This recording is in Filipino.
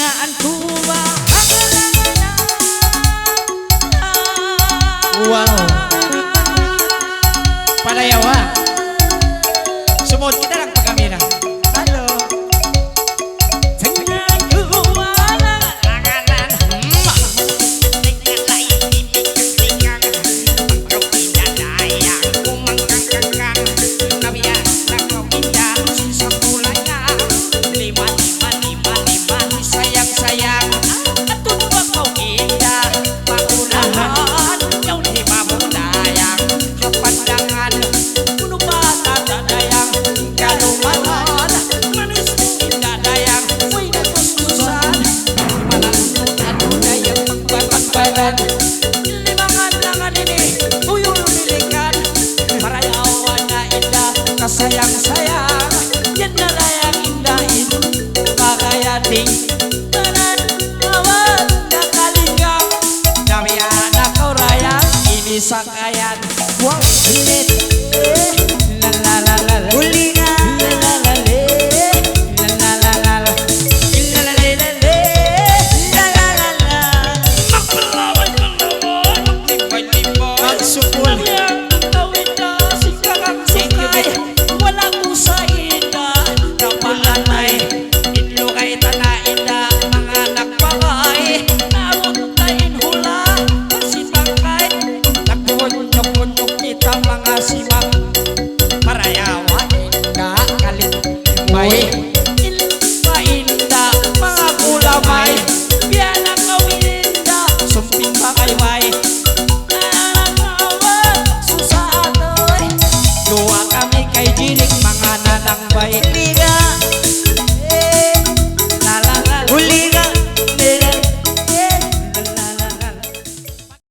Pandangan tua. Wow. Padayawa. Semua kita lang pagkamera. Halo. Dengan dua langanan. Dengan lain dipikir-pikir, engkau tidak dayang, ku mengkang-kang. Nabiya na kau pindah, sisa pulanya. Lima, sayang-sayang. Atut pa kau indah, paunahan. Jauh di mabuk dayang, kepandangan. Kuno bata tak dayang, kalumahan. Manis indah dayang, woi datus-tusan. Malang dayang pagbalan. Limangan langan ini, uyul milikan. Marayawan na indah, kasayang-sayang. Yan na layang indahin, kakayating